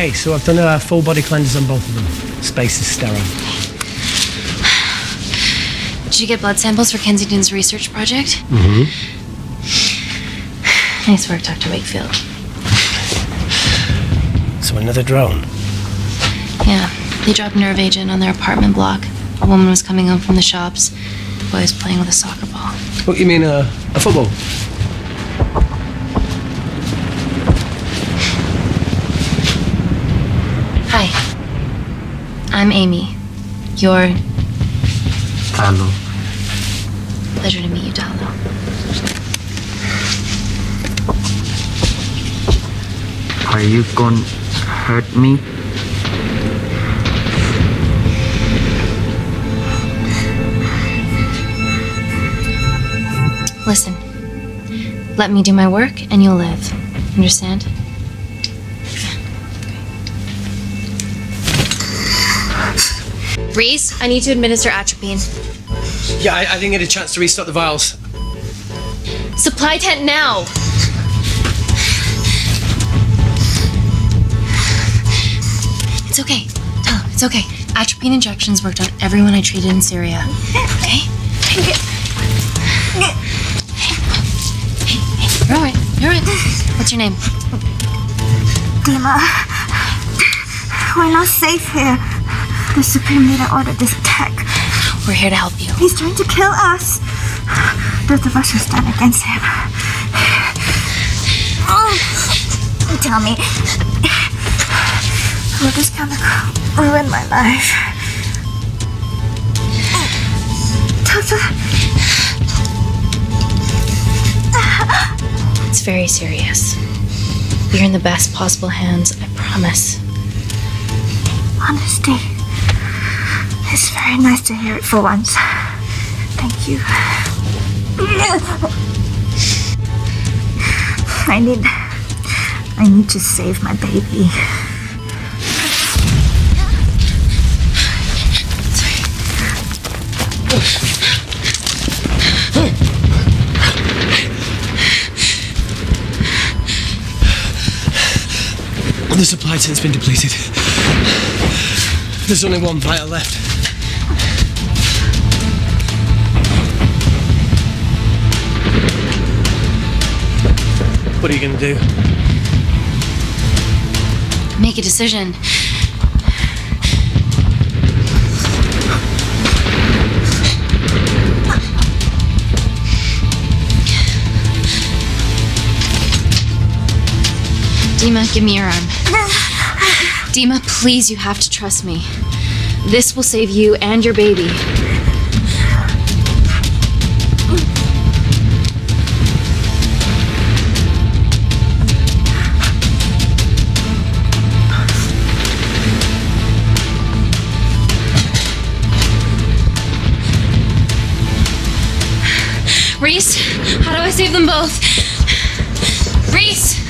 Okay, so I've done a full body cleanse on both of them. Space is sterile. Did you get blood samples for Kensington's research project? Mm-hmm. Nice work, Dr. Wakefield. So another drone? Yeah, they dropped nerve agent on their apartment block. A woman was coming home from the shops. The boy was playing with a soccer ball. What, you mean a football? Hi. I'm Amy. You're... Talo. Pleasure to meet you, Talo. Are you gonna hurt me? Listen. Let me do my work and you'll live. Understand? Reese, I need to administer atropine. Yeah, I didn't get a chance to restock the vials. Supply tent now! It's okay. Tell him, it's okay. Atropine injections worked on everyone I treated in Syria. Okay? Hey, you're alright. You're alright. What's your name? Dima, we're not safe here. The Supreme Leader ordered this attack. We're here to help you. He's trying to kill us. Both of us will stand against him. Tell me, will this chemical ruin my life? Doctor? It's very serious. You're in the best possible hands, I promise. Honesty. It's very nice to hear it for once. Thank you. I need to save my baby. The supply tent's been depleted. There's only one vial left. What are you gonna do? Make a decision. Dima, give me your arm. Dima, please, you have to trust me. This will save you and your baby. Reese, how do I save them both? Reese!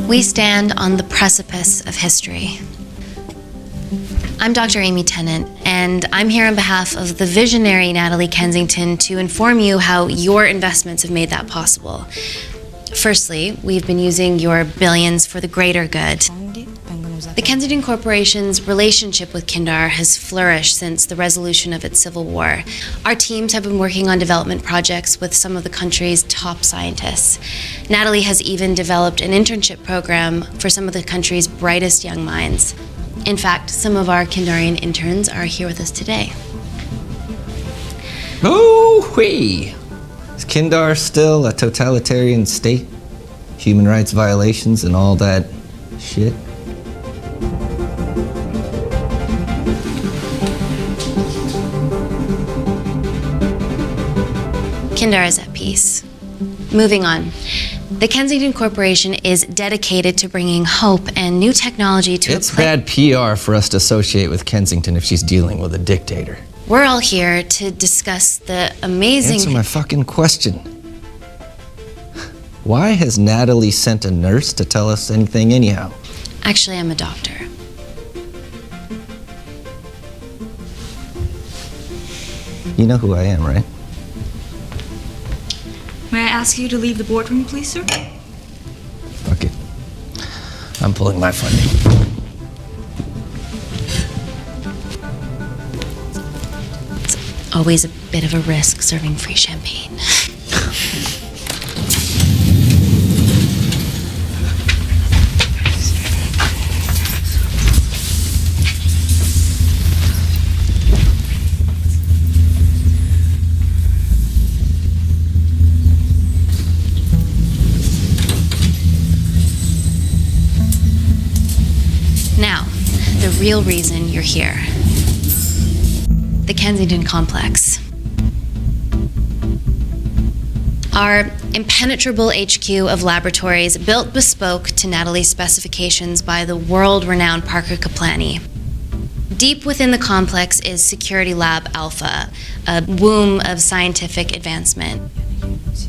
We stand on the precipice of history. I'm Dr. Amy Tennant, and I'm here on behalf of the visionary Natalie Kensington to inform you how your investments have made that possible. Firstly, we've been using your billions for the greater good. The Kensington Corporation's relationship with Kindar has flourished since the resolution of its civil war. Our teams have been working on development projects with some of the country's top scientists. Natalie has even developed an internship program for some of the country's brightest young minds. In fact, some of our Kindarian interns are here with us today. Oh-wee! Is Kindar still a totalitarian state? Human rights violations and all that shit? Kindar is at peace. Moving on. The Kensington Corporation is dedicated to bringing hope and new technology to It's bad PR for us to associate with Kensington if she's dealing with a dictator. We're all here to discuss the amazing... Answer my fucking question. Why has Natalie sent a nurse to tell us anything anyhow? Actually, I'm a doctor. You know who I am, right? May I ask you to leave the boardroom, please, sir? Fuck it. I'm pulling my funding. Always a bit of a risk serving free champagne. Now, the real reason you're here. The Kensington Complex. Our impenetrable HQ of laboratories built bespoke to Natalie's specifications by the world-renowned Parker Kaplany. Deep within the complex is Security Lab Alpha, a womb of scientific advancement.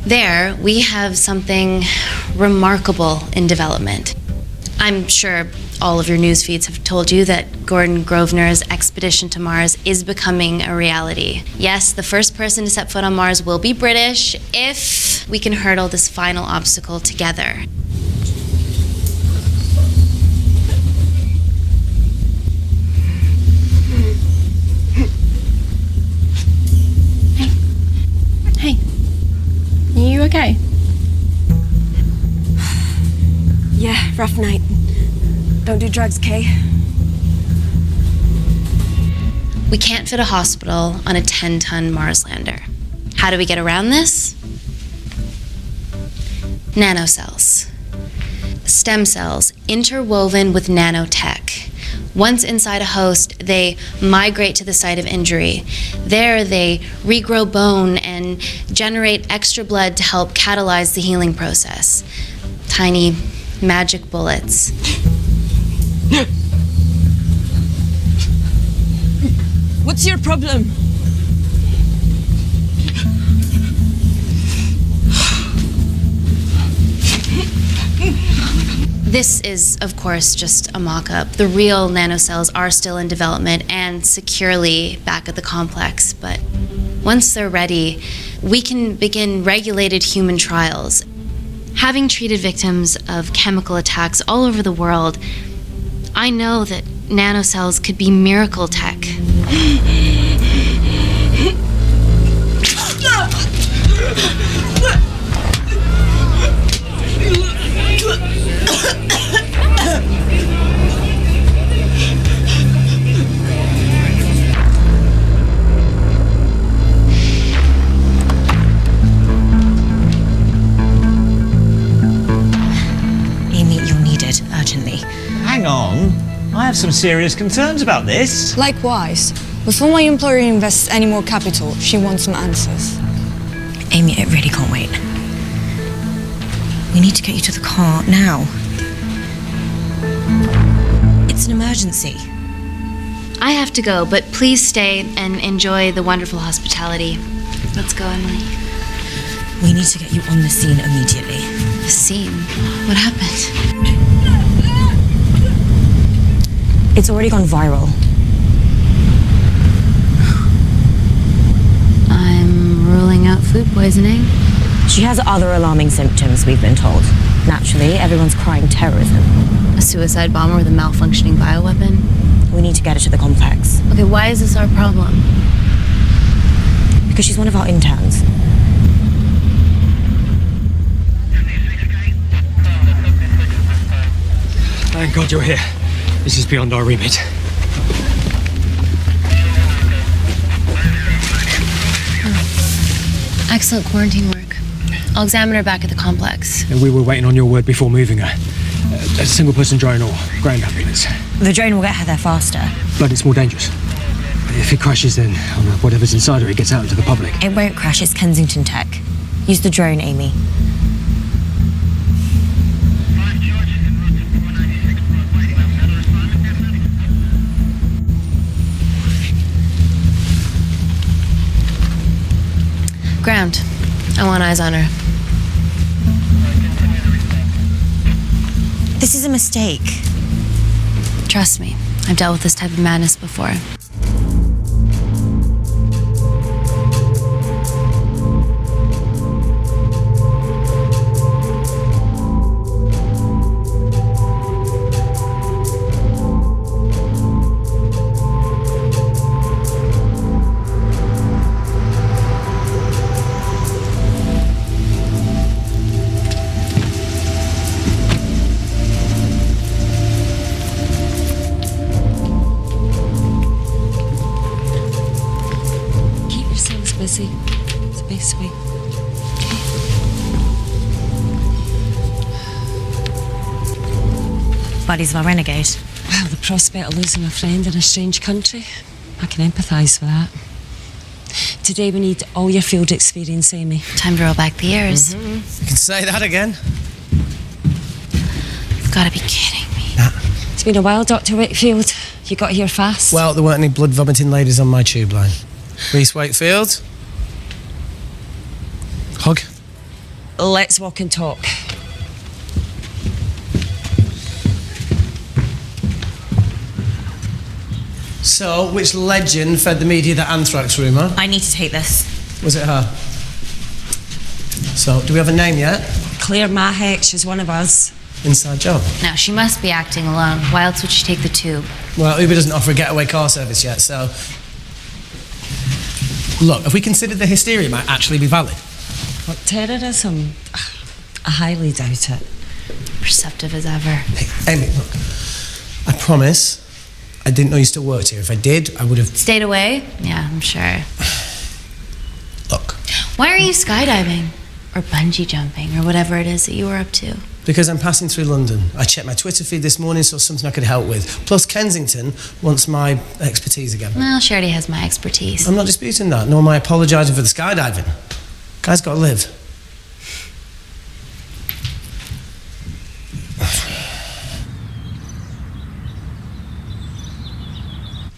There, we have something remarkable in development. I'm sure all of your news feeds have told you that Gordon Grosvenor's expedition to Mars is becoming a reality. Yes, the first person to set foot on Mars will be British if we can hurdle this final obstacle together. Hey. Are you okay? Yeah, rough night. Don't do drugs, Kay. We can't fit a hospital on a 10-ton Mars lander. How do we get around this? Nanocells. Stem cells interwoven with nanotech. Once inside a host, they migrate to the site of injury. There, they regrow bone and generate extra blood to help catalyze the healing process. Tiny magic bullets. What's your problem? This is, of course, just a mock-up. The real nanocells are still in development and securely back at the complex, but once they're ready, we can begin regulated human trials. Having treated victims of chemical attacks all over the world, I know that nanocells could be miracle tech. Amy, you're needed urgently. Hang on. I have some serious concerns about this. Likewise. Before my employer invests any more capital, she wants some answers. Amy, it really can't wait. We need to get you to the car now. It's an emergency. I have to go, but please stay and enjoy the wonderful hospitality. Let's go, Emily. We need to get you on the scene immediately. The scene? What happened? It's already gone viral. I'm ruling out food poisoning. She has other alarming symptoms, we've been told. Naturally, everyone's crying terrorism. A suicide bomber with a malfunctioning bioweapon? We need to get her to the complex. Okay, why is this our problem? Because she's one of our interns. Thank God you're here. This is beyond our remit. Excellent quarantine work. I'll examine her back at the complex. And we were waiting on your word before moving her. A single person drone or ground ambulance. The drone will get her there faster. But it's more dangerous. If it crashes, then whatever's inside her, it gets out into the public. It won't crash, it's Kensington tech. Use the drone, Amy. around. I want eyes on her. This is a mistake. Trust me, I've dealt with this type of madness before. Busy. It's the best way. Bodies of a renegade. Well, the prospect of losing a friend in a strange country, I can empathise with that. Today we need all your field experience, Amy. Time to roll back the years. You can say that again. You've got to be kidding me. It's been a while, Dr. Wakefield. You got here fast. Well, there weren't any blood-vomiting ladies on my tube line. Reese Wakefield. Hug. Let's walk and talk. So, which legend fed the media the anthrax rumour? I need to take this. Was it her? So, do we have a name yet? Claire Mahek, she's one of us. Inside job. No, she must be acting alone. Why else would she take the tube? Well, Uber doesn't offer a getaway car service yet, so... Look, if we considered the hysteria might actually be valid. What, terrorism? I highly doubt it. Perceptive as ever. Hey, Amy, look. I promise I didn't know you still worked here. If I did, I would have... Stayed away? Yeah, I'm sure. Look. Why are you skydiving? Or bungee jumping, or whatever it is that you were up to? Because I'm passing through London. I checked my Twitter feed this morning, saw something I could help with. Plus, Kensington wants my expertise again. Well, she already has my expertise. I'm not disputing that, nor am I apologising for the skydiving. Guy's got to live.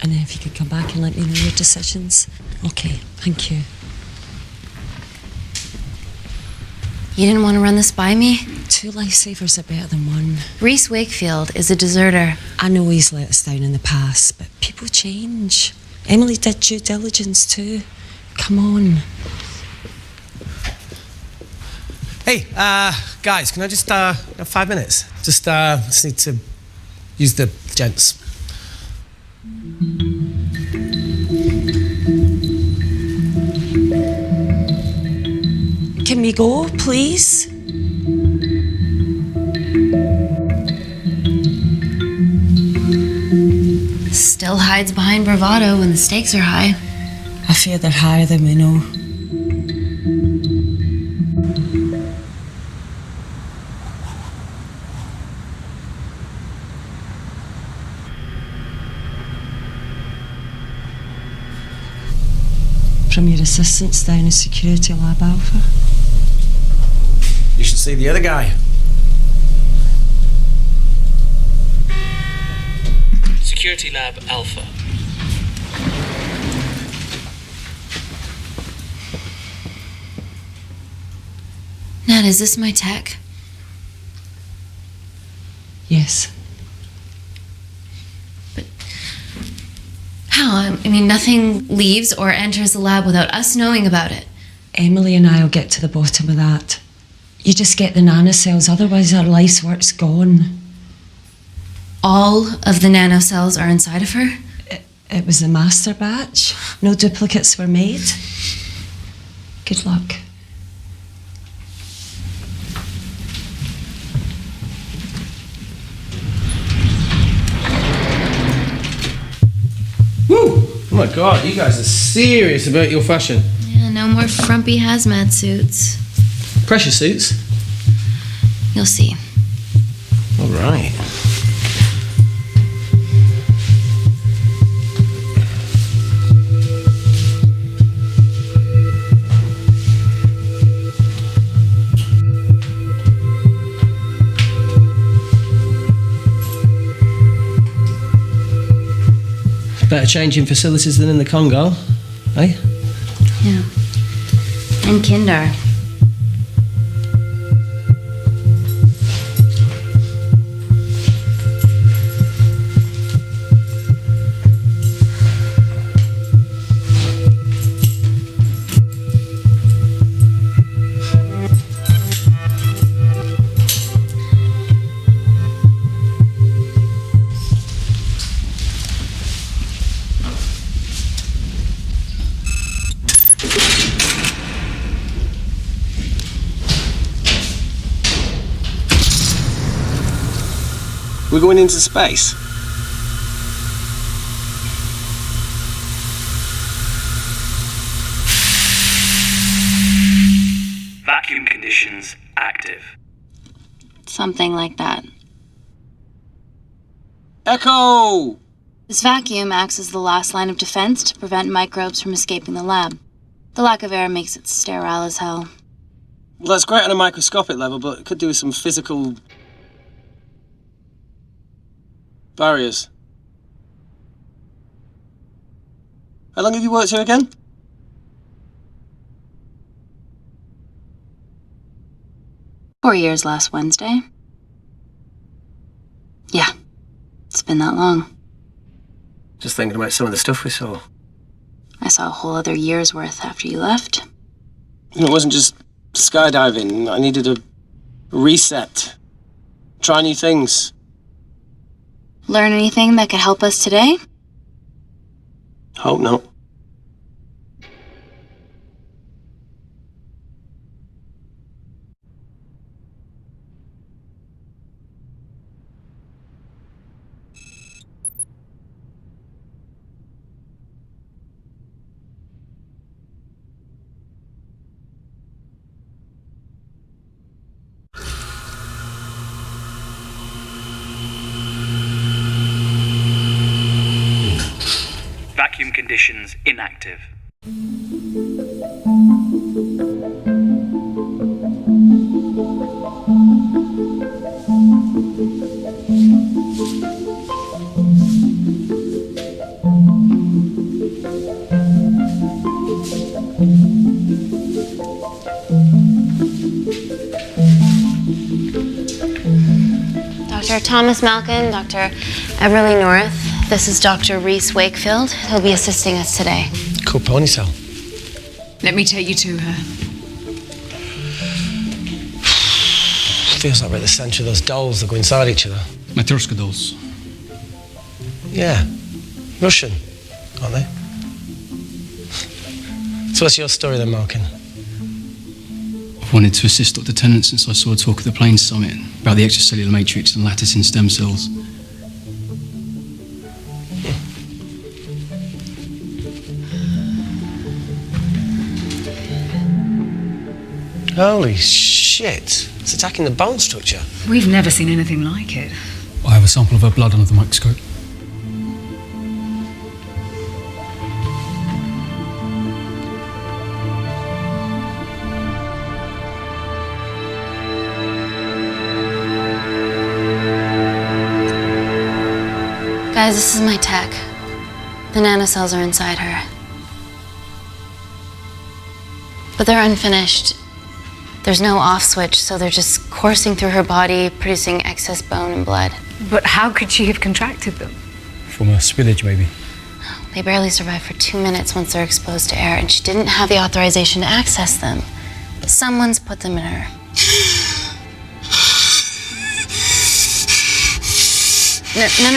And then if you could come back and let me know your decisions. Okay, thank you. You didn't want to run this by me? 2 lifesavers are better than 1. Reese Wakefield is a deserter. I know he's let us down in the past, but people change. Emily did due diligence too. Come on. Hey, guys, can I just, have 5 minutes? Just need to use the gents. Can we go, please? Still hides behind bravado when the stakes are high. I fear they're higher than we know. From your assistants down in Security Lab Alpha. You should see the other guy. Security Lab Alpha. Nat, is this my tech? Yes. How? I mean, nothing leaves or enters the lab without us knowing about it. Emily and I will get to the bottom of that. You just get the nanocells, otherwise our life's work's gone. All of the nanocells are inside of her? It was the master batch. No duplicates were made. Good luck. Woo! Oh my God, you guys are serious about your fashion. Yeah, no more frumpy hazmat suits. Pressure suits? You'll see. All right. Better changing facilities than in the Congo, eh? Yeah. And Kindar. We're going into space. Vacuum conditions active. Something like that. Echo! This vacuum acts as the last line of defense to prevent microbes from escaping the lab. The lack of air makes it sterile as hell. Well, that's great on a microscopic level, but it could do with some physical barriers. How long have you worked here again? Four years last Wednesday. Yeah, it's been that long. Just thinking about some of the stuff we saw. I saw a whole other year's worth after you left. You know, it wasn't just skydiving. I needed a reset. Try new things. Learn anything that could help us today? Hope not. Vacuum conditions inactive. Dr. Thomas Malkin, Dr. Everly North. This is Dr. Reese Wakefield. He'll be assisting us today. Cool ponytail. Let me take you to her. Feels like we're at the centre of those dolls that go inside each other. Matryoshka dolls. Yeah. Russian, aren't they? So what's your story then, Malkin? I've wanted to assist Dr. Tennant since I saw a talk at the Plains Summit about the extracellular matrix and lattice in stem cells. Holy shit. It's attacking the bone structure. We've never seen anything like it. I have a sample of her blood under the microscope. Guys, this is my tech. The nanocells are inside her. But they're unfinished. There's no off switch, so they're just coursing through her body, producing excess bone and blood. But how could she have contracted them? From a spillage, maybe. They barely survive for 2 minutes once they're exposed to air, and she didn't have the authorization to access them. Someone's put them in her.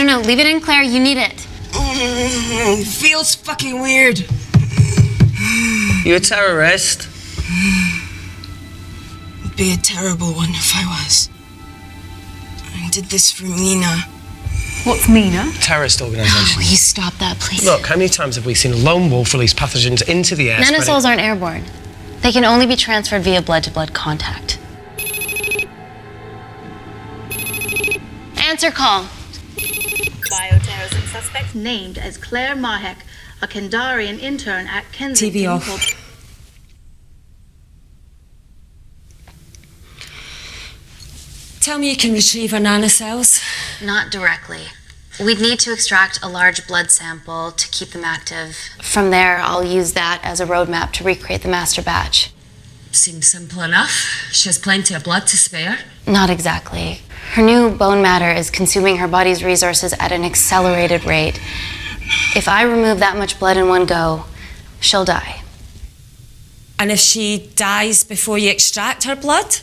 No. Leave it in, Claire. You need it. It feels fucking weird. You a terrorist? It'd be a terrible one if I was. I did this for Mina. What's Mina? Terrorist organisation. Will you stop that, please? Look, how many times have we seen a lone wolf release pathogens into the air? Nanocells aren't airborne. They can only be transferred via blood-to-blood contact. Answer call. Bioterrorism suspect named as Claire Mahek, a Kendarian intern at Kensington. TV off. Tell me you can retrieve her nanocells. Not directly. We'd need to extract a large blood sample to keep them active. From there, I'll use that as a roadmap to recreate the master batch. Seems simple enough. She has plenty of blood to spare. Not exactly. Her new bone matter is consuming her body's resources at an accelerated rate. If I remove that much blood in one go, she'll die. And if she dies before you extract her blood?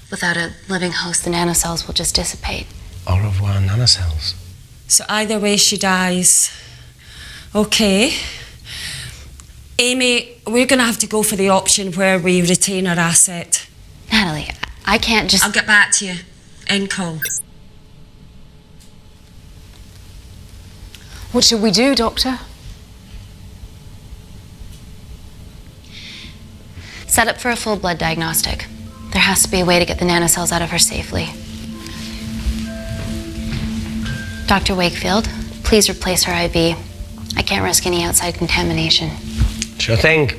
Without a living host, the nanocells will just dissipate. Au revoir, nanocells. So either way she dies. Okay. Amy, we're going to have to go for the option where we retain our asset. Natalie, I can't just... I'll get back to you. End call. What should we do, Doctor? Set up for a full blood diagnostic. There has to be a way to get the nanocells out of her safely. Dr. Wakefield, please replace her IV. I can't risk any outside contamination. Sure thing.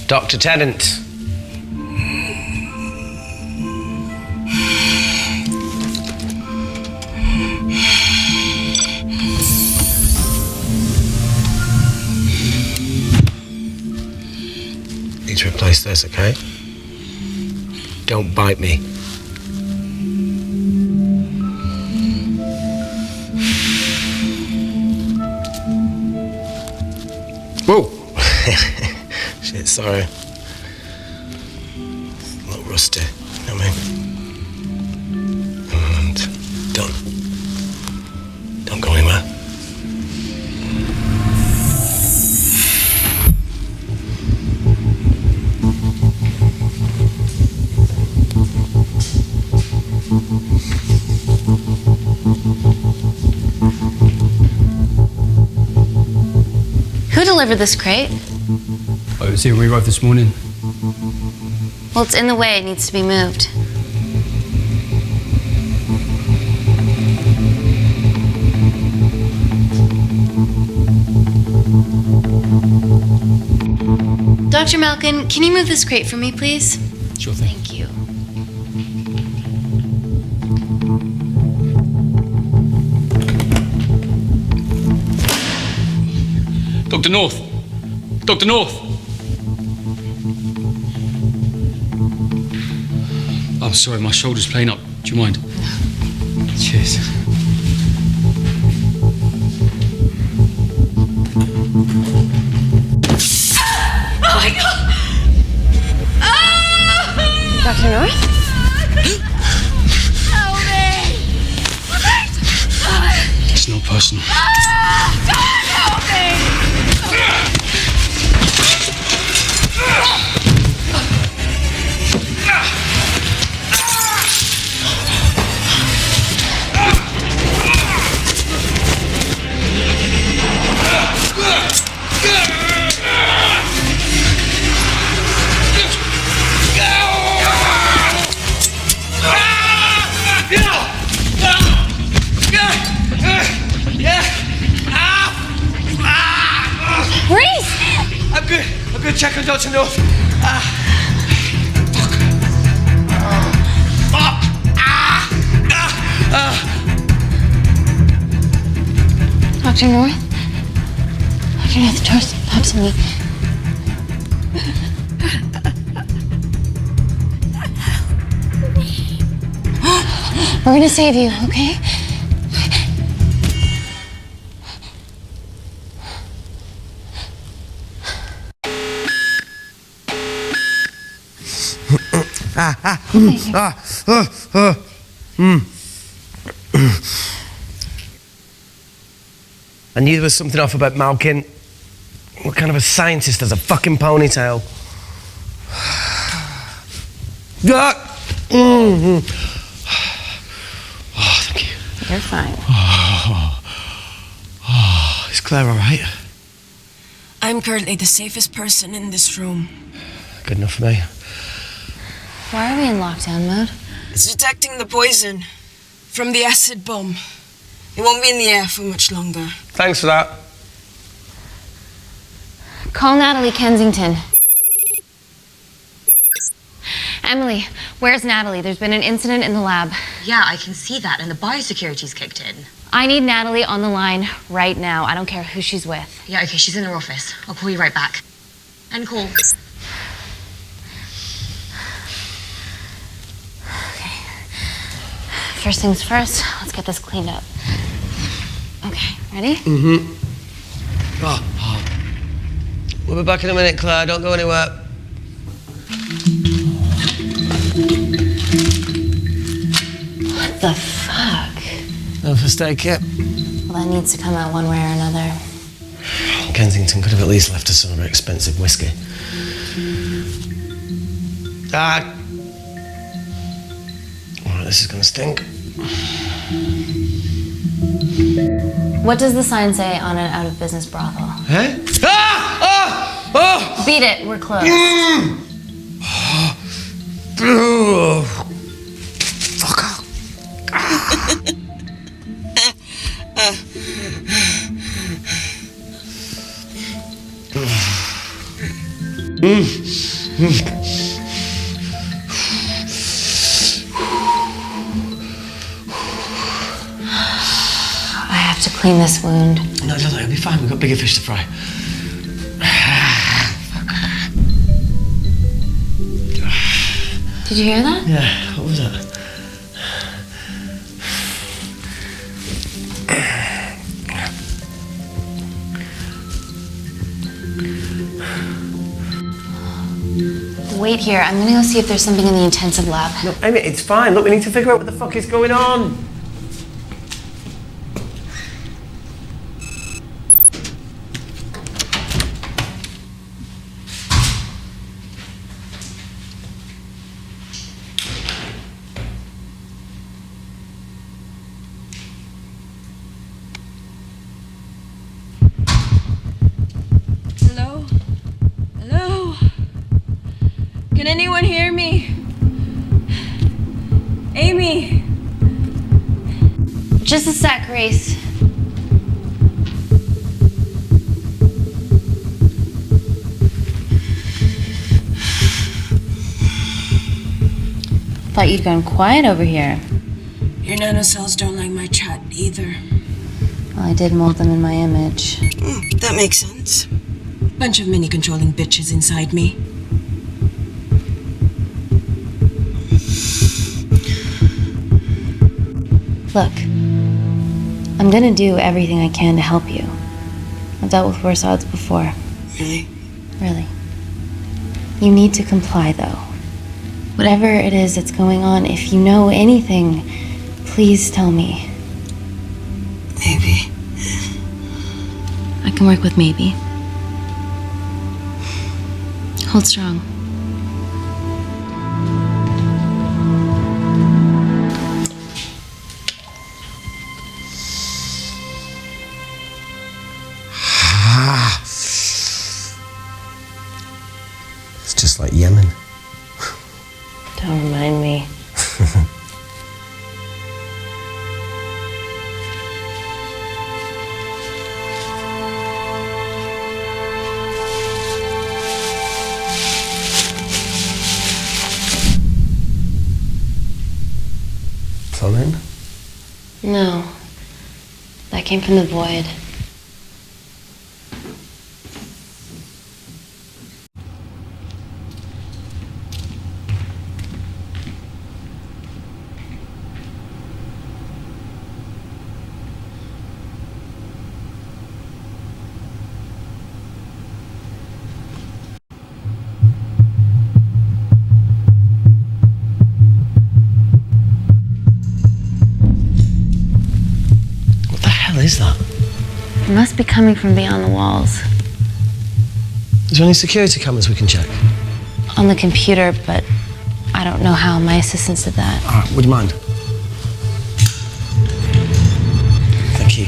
Dr. Tennant. Need to replace this, okay? Don't bite me. Whoa! Shit, sorry. A little rusty, you know what I mean? And don't go anywhere. Who delivered this crate? Oh, it was here when we arrived this morning. Well, it's in the way. It needs to be moved. Dr. Malkin, can you move this crate for me, please? Sure thing. Thank you. Dr. North! Dr. North! I'm sorry, my shoulder's playing up. Do you mind? Cheers. Oh my God! Dr. North? Help me! It's not personal. Don't help me! I'm good. Check on Dr. North. Dr. North? Dr. North, talk to me. We're gonna save you, okay? I knew there was something off about Malkin. What kind of a scientist has a fucking ponytail? Oh, thank you. You're fine. Is Claire all right? I'm currently the safest person in this room. Good enough for me. Why are we in lockdown mode? It's detecting the poison from the acid bomb. It won't be in the air for much longer. Thanks for that. Call Natalie Kensington. Emily, where's Natalie? There's been an incident in the lab. Yeah, I can see that, and the biosecurity's kicked in. I need Natalie on the line right now. I don't care who she's with. Yeah, okay, she's in her office. I'll call you right back. End call. first things first, let's get this cleaned up. Okay, ready? Mm-hmm. Oh. We'll be back in a minute, Claire. Don't go anywhere. What the fuck? No first aid kit. Well, that needs to come out one way or another. Kensington could have at least left us some of her expensive whiskey. Alright, this is gonna stink. What does the sign say on an out-of-business brothel? Eh? Ah! Oh! Oh! Beat it, we're closed. Fuck off. I have to clean this wound. No, it'll be fine. We've got bigger fish to fry. Did you hear that? Yeah, what was that? Wait here. I'm gonna go see if there's something in the intensive lab. No, Amy, it's fine. Look, we need to figure out what the fuck is going on. Hello? Hello? Can anyone hear me? Amy? Just a sec, Grace. Thought you'd gone quiet over here. Your nanocells don't like my chat either. Well, I did mold them in my image. That makes sense. Bunch of mini-controlling bitches inside me. Look, I'm gonna do everything I can to help you. I've dealt with worse odds before. Really? Really. You need to comply, though. Whatever it is that's going on, if you know anything, please tell me. Maybe. I can work with maybe. Hold strong. It's just like Yemen. Don't remind me. Plumbing? No. That came from the void. What is that? It must be coming from beyond the walls. Is there any security cameras we can check? On the computer, but I don't know how. My assistants did that. All right, would you mind? Thank you.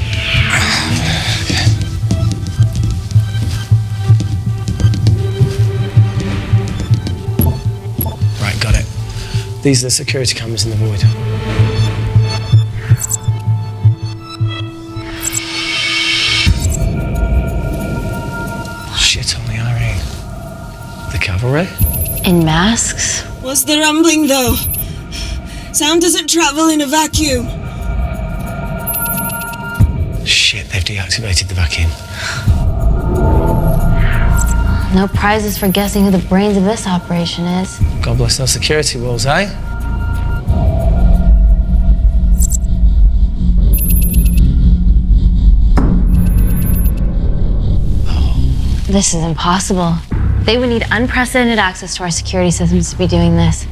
Right, got it. These are the security cameras in the void. Shit on the IRA. The cavalry? In masks? What's the rumbling, though? Sound doesn't travel in a vacuum. Shit, they've deactivated the vacuum. No prizes for guessing who the brains of this operation is. God bless those security walls, eh? This is impossible. They would need unprecedented access to our security systems to be doing this.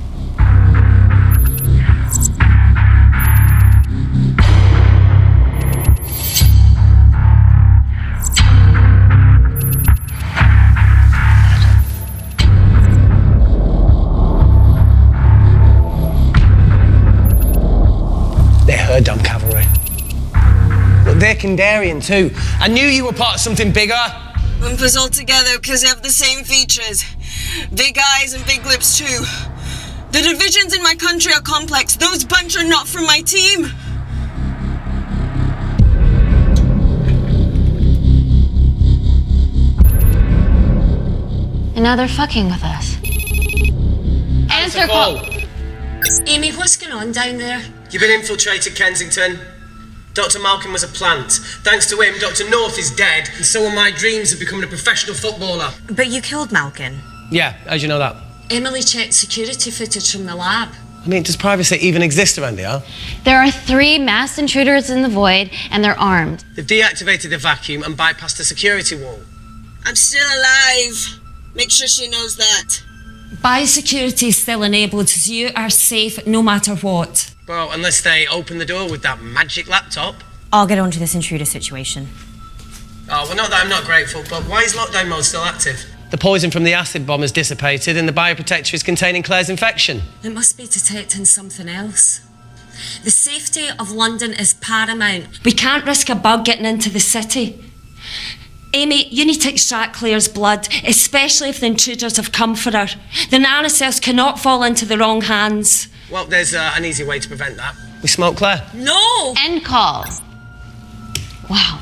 They're her dumb cavalry. Look, they're Kandarian too. I knew you were part of something bigger. Lumpers all together because they have the same features. Big eyes and big lips too. The divisions in my country are complex. Those bunch are not from my team. And now they're fucking with us. Answer call. Amy, what's going on down there? You've been infiltrated, Kensington. Dr. Malcolm was a plant. Thanks to him, Dr. North is dead, and so are my dreams of becoming a professional footballer. But you killed Malkin. Yeah, how'd you know that? Emily checked security footage from the lab. I mean, does privacy even exist around here? There are 3 masked intruders in the void, and they're armed. They've deactivated the vacuum and bypassed the security wall. I'm still alive. Make sure she knows that. Biosecurity is still enabled, so you are safe no matter what. Well, unless they open the door with that magic laptop. I'll get onto this intruder situation. Oh, well, not that I'm not grateful, but why is lockdown mode still active? The poison from the acid bomb has dissipated and the bioprotector is containing Claire's infection. It must be detecting something else. The safety of London is paramount. We can't risk a bug getting into the city. Amy, you need to extract Claire's blood, especially if the intruders have come for her. The nanocells cannot fall into the wrong hands. Well, there's an easy way to prevent that. We smoke Claire. No! End call. Wow.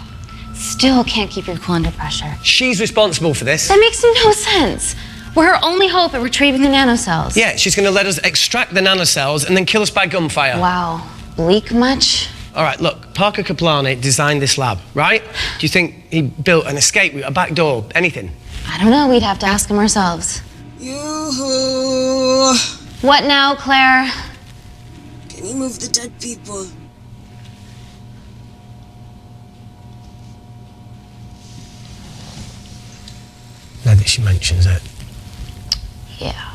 Still can't keep your cool under pressure. She's responsible for this. That makes no sense. We're her only hope at retrieving the nanocells. Yeah, she's going to let us extract the nanocells and then kill us by gunfire. Wow. Bleak much? All right, look, Parker Kaplani designed this lab, right? Do you think he built an escape route, a back door, anything? I don't know. We'd have to ask him ourselves. Yoo-hoo. What now, Claire? Can you move the dead people? Now that she mentions it. Yeah.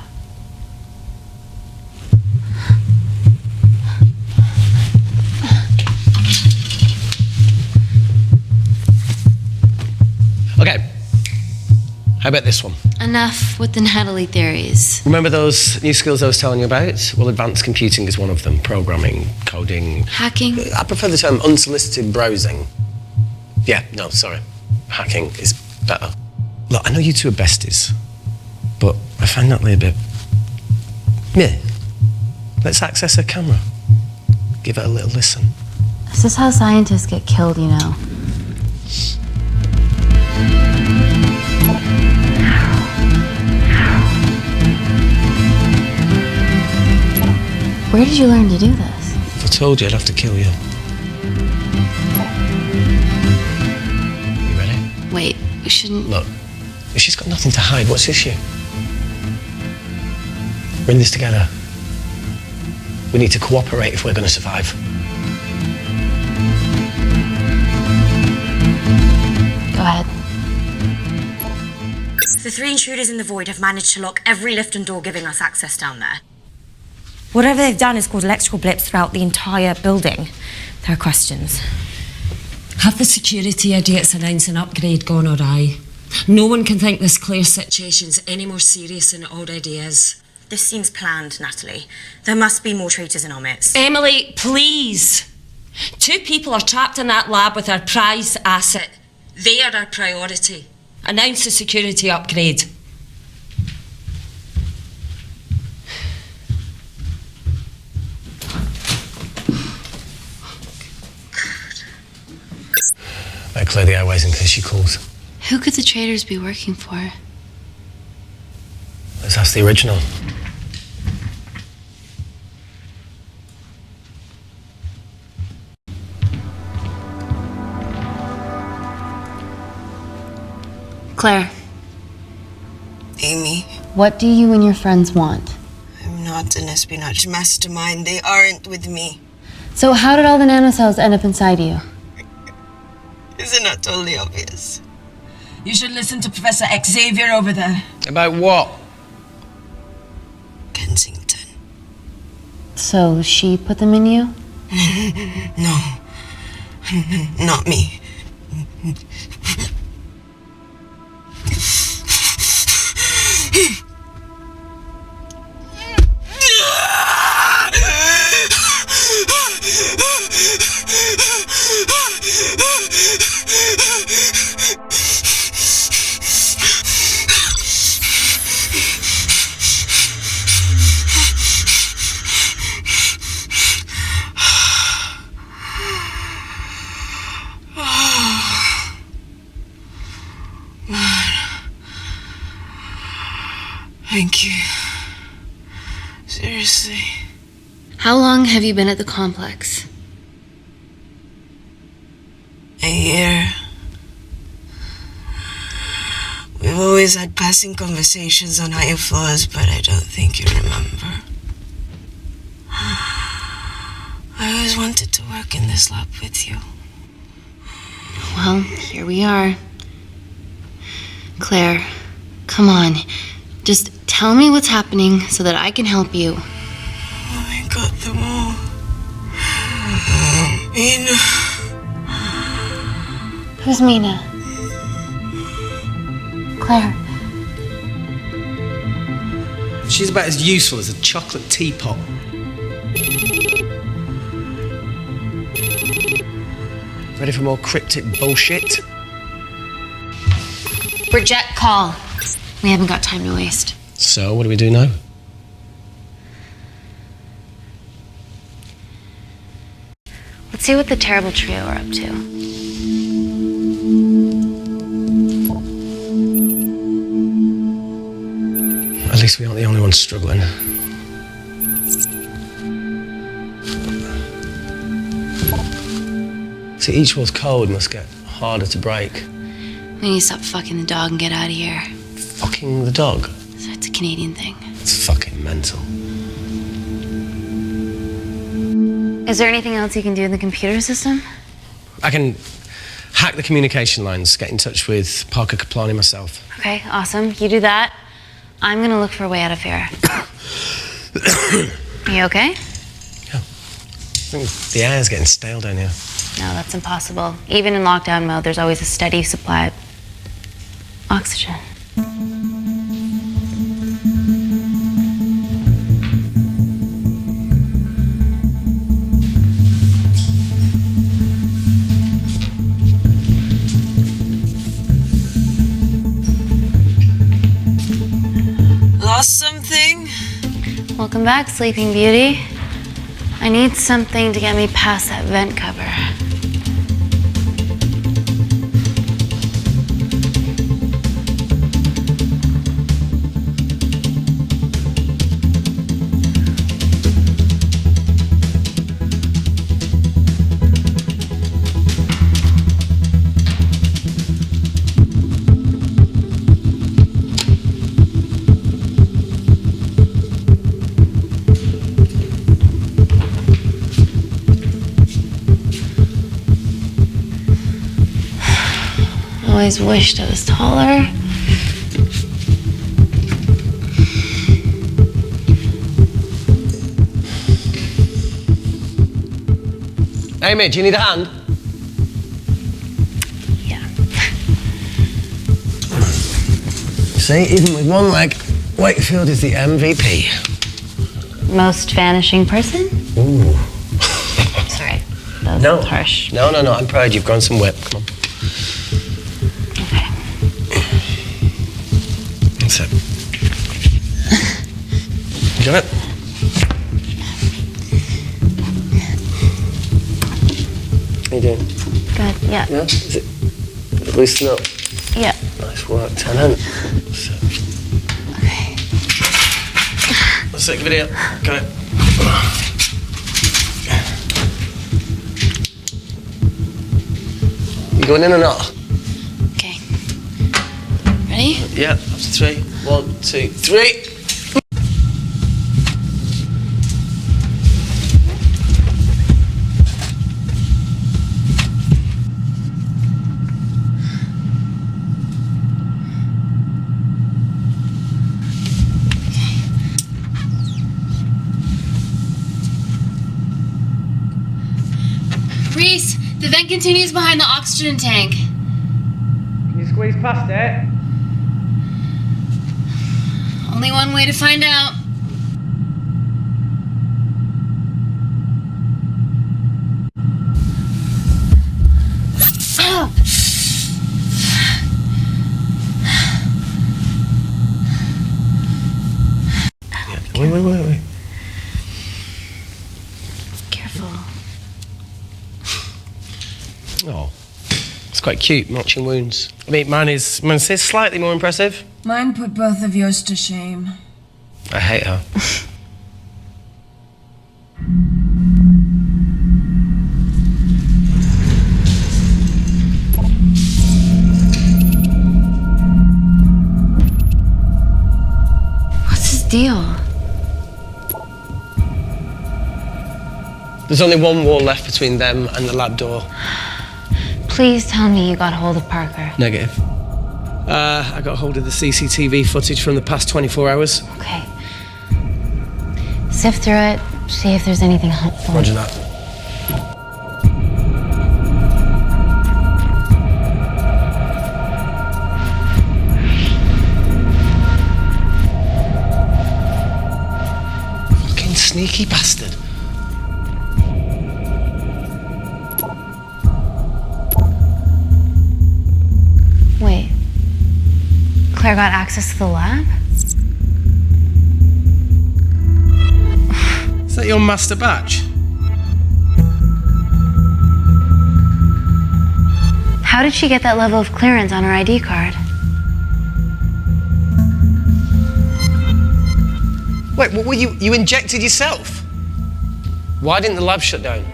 Okay. How about this one? Enough with the Natalie theories. Remember those new skills I was telling you about? Well, advanced computing is one of them. Programming, coding. Hacking? I prefer the term unsolicited browsing. Yeah, no, sorry. Hacking is better. Look, I know you two are besties, but I find Natalie a bit... meh. Let's access her camera. Give it a little listen. This is how scientists get killed, you know. Where did you learn to do this? If I told you, I'd have to kill you. You ready? Wait, we shouldn't... Look, if she's got nothing to hide, what's the issue? We're in this together. We need to cooperate if we're going to survive. Go ahead. The 3 intruders in the void have managed to lock every lift and door giving us access down there. Whatever they've done has caused electrical blips throughout the entire building. There are questions. Have the security idiots announce an upgrade gone awry? No one can think this Claire situation's any more serious than it already is. This seems planned, Natalie. There must be more traitors in our midst. Emily, please. 2 people are trapped in that lab with our prized asset. They are our priority. Announce the security upgrade. Better clear the airways in case she calls. Who could the traitors be working for? Let's ask the original. Claire, Amy, what do you and your friends want? I'm not an espionage mastermind. They aren't with me. So how did all the nanocells end up inside you? Is it not totally obvious? You should listen to Professor Xavier over there. About what? Kensington. So she put them in you? No. Not me. Thank you. Seriously. How long have you been at the complex? A year. We've always had passing conversations on higher floors, but I don't think you remember. I always wanted to work in this lab with you. Well, here we are. Claire, come on. Just tell me what's happening so that I can help you. I got them all. Mina. Who's Mina? Claire. She's about as useful as a chocolate teapot. Ready for more cryptic bullshit? Reject call. We haven't got time to waste. So, what do we do now? Let's see what the terrible trio are up to. At least we aren't the only ones struggling. See, each wall's code must get harder to break. We need to stop fucking the dog and get out of here. Fucking the dog? So it's a Canadian thing. It's fucking mental. Is there anything else you can do in the computer system? I can hack the communication lines, get in touch with Parker Kaplani myself. Okay, awesome. You do that. I'm gonna look for a way out of here. You okay? Yeah. I think the air's getting stale down here. No, that's impossible. Even in lockdown mode, there's always a steady supply of oxygen. Lost something? Welcome back, Sleeping Beauty. I need something to get me past that vent cover. Always wished I was taller. Amy, do you need a hand? Yeah. See, even with one leg, Wakefield is the MVP. Most vanishing person? Ooh. Sorry, that No. was harsh. No, I'm proud. You've grown some whip. Come on. Okay. That's it. You got it? How you doing? Good, yeah. Yeah? Is it loosen up? Yeah. Nice work, Tenant. So, Okay. let's take a video. Got it. You going in or not? Okay. Ready? Yeah, up to 3. 1, 2, 3. vent continues behind the oxygen tank. Can you squeeze past it? Only one way to find out. Wait. Careful. Oh, it's quite cute, matching wounds. I mean, mine is slightly more impressive. Mine put both of yours to shame. I hate her. What's his deal? There's only one wall left between them and the lab door. Please tell me you got hold of Parker. Negative. I got hold of the CCTV footage from the past 24 hours. Okay. Sift through it, see if there's anything helpful. Roger that. Fucking sneaky bastard. Wait. Claire got access to the lab? Is that your master batch? How did she get that level of clearance on her ID card? Wait, what were you injected yourself? Why didn't the lab shut down?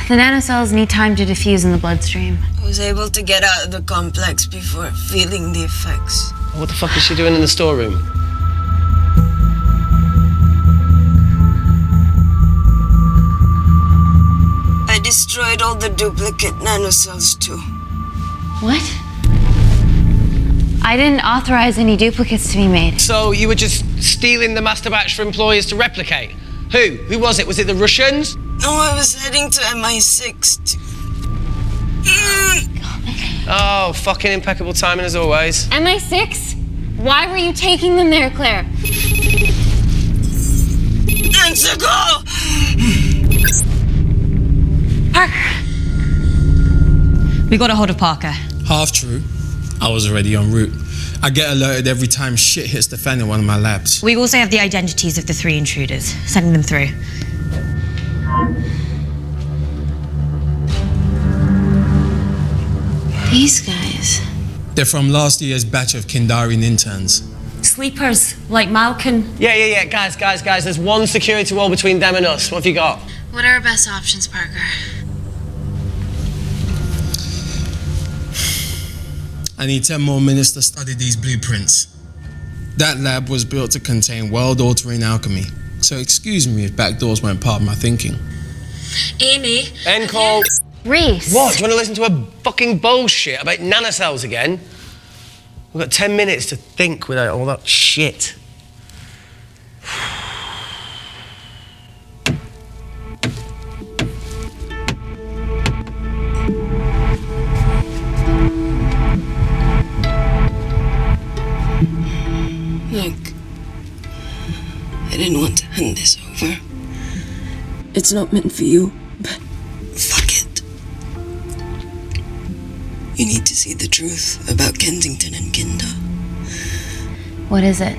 The nanocells need time to diffuse in the bloodstream. I was able to get out of the complex before feeling the effects. What the fuck is she doing in the storeroom? I destroyed all the duplicate nanocells too. What? I didn't authorize any duplicates to be made. So you were just stealing the master batch for employers to replicate? Who? Who was it? Was it the Russians? No, I was heading to MI6 Oh, fucking impeccable timing as always. MI6? Why were you taking them there, Claire? Answer, go! Parker! We got a hold of Parker. Half true. I was already en route. I get alerted every time shit hits the fan in one of my labs. We also have the identities of the 3 intruders. Sending them through. These guys. They're from last year's batch of Kindarian interns. Sleepers, like Malkin. Yeah. Guys. There's one security wall between them and us. What have you got? What are our best options, Parker? I need 10 more minutes to study these blueprints. That lab was built to contain world-altering alchemy. So excuse me if backdoors weren't part of my thinking. Amy. End call. Reese. What? Do you want to listen to a fucking bullshit about nanocells again? We've got 10 minutes to think without all that shit. Look, I didn't want to hand this over. It's not meant for you, but fuck it. You need to see the truth about Kensington and Kinder. What is it?